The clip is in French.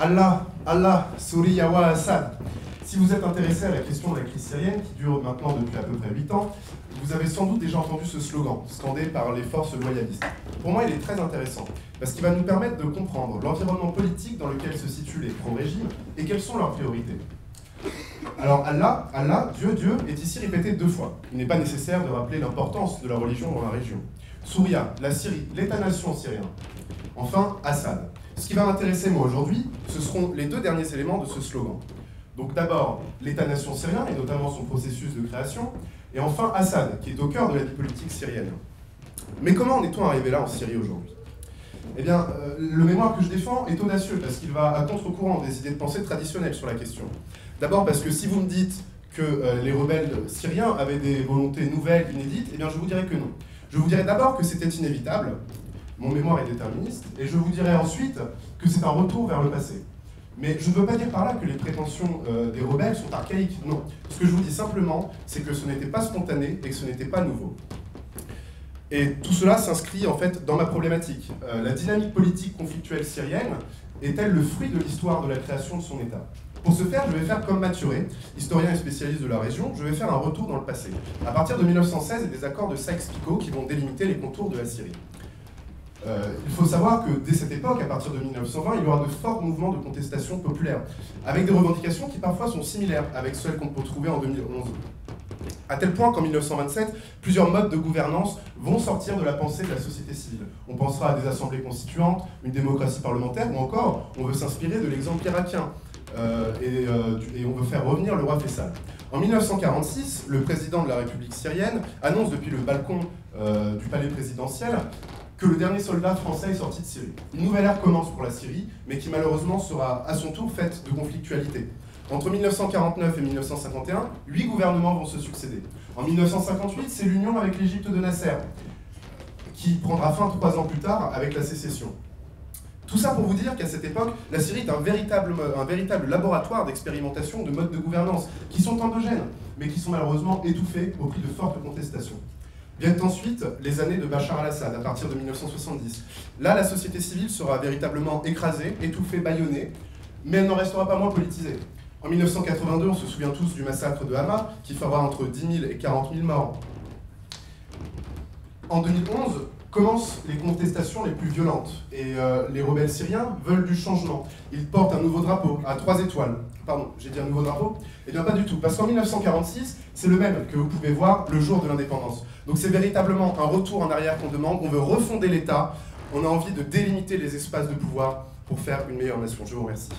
Allah, Allah, Suriya wa Assad. Si vous êtes intéressé à la question de la crise syrienne, qui dure maintenant depuis à peu près 8 ans, vous avez sans doute déjà entendu ce slogan, scandé par les forces loyalistes. Pour moi, il est très intéressant, parce qu'il va nous permettre de comprendre l'environnement politique dans lequel se situent les pro-régimes et quelles sont leurs priorités. Alors Allah, Allah, Dieu, Dieu, est ici répété 2 fois. Il n'est pas nécessaire de rappeler l'importance de la religion dans la région. Souria, la Syrie, l'État-nation syrien. Enfin, Assad. Ce qui va m'intéresser moi aujourd'hui, ce seront les 2 derniers éléments de ce slogan. Donc d'abord, l'État-nation syrien, et notamment son processus de création, et enfin Assad, qui est au cœur de la vie politique syrienne. Mais comment en est-on arrivé là en Syrie aujourd'hui? Eh bien, le mémoire que je défends est audacieux, parce qu'il va à contre-courant des idées de pensée traditionnelles sur la question. D'abord parce que si vous me dites que les rebelles syriens avaient des volontés nouvelles, inédites, eh bien je vous dirais que non. Je vous dirais d'abord que c'était inévitable, mon mémoire est déterministe, et je vous dirais ensuite que c'est un retour vers le passé. Mais je ne veux pas dire par là que les prétentions des rebelles sont archaïques, non. Ce que je vous dis simplement, c'est que ce n'était pas spontané et que ce n'était pas nouveau. Et tout cela s'inscrit en fait dans ma problématique. La dynamique politique conflictuelle syrienne est-elle le fruit de l'histoire de la création de son État? Pour ce faire, je vais faire comme Mathuré, historien et spécialiste de la région, je vais faire un retour dans le passé, à partir de 1916 et des accords de Sykes-Picot qui vont délimiter les contours de la Syrie. Il faut savoir que dès cette époque, à partir de 1920, il y aura de forts mouvements de contestation populaire, avec des revendications qui parfois sont similaires avec celles qu'on peut trouver en 2011. À tel point qu'en 1927, plusieurs modes de gouvernance vont sortir de la pensée de la société civile. On pensera à des assemblées constituantes, une démocratie parlementaire, ou encore, on veut s'inspirer de l'exemple irakien, et on veut faire revenir le roi Faisal. En 1946, le président de la République syrienne annonce depuis le balcon du palais présidentiel que le dernier soldat français est sorti de Syrie. Une nouvelle ère commence pour la Syrie, mais qui malheureusement sera à son tour faite de conflictualité. Entre 1949 et 1951, 8 gouvernements vont se succéder. En 1958, c'est l'union avec l'Égypte de Nasser, qui prendra fin 3 ans plus tard avec la sécession. Tout ça pour vous dire qu'à cette époque, la Syrie est un véritable laboratoire d'expérimentation de modes de gouvernance, qui sont endogènes, mais qui sont malheureusement étouffés au prix de fortes contestations. Viennent ensuite les années de Bachar al-Assad, à partir de 1970. Là, la société civile sera véritablement écrasée, étouffée, bâillonnée, mais elle n'en restera pas moins politisée. En 1982, on se souvient tous du massacre de Hama, qui fera entre 10 000 et 40 000 morts. En 2011, commencent les contestations les plus violentes, et les rebelles syriens veulent du changement. Ils portent un nouveau drapeau, à 3 étoiles. Pardon, j'ai dit un nouveau drapeau? Eh bien pas du tout, parce qu'en 1946, c'est le même que vous pouvez voir le jour de l'indépendance. Donc c'est véritablement un retour en arrière qu'on demande, on veut refonder l'État, on a envie de délimiter les espaces de pouvoir pour faire une meilleure nation. Je vous remercie.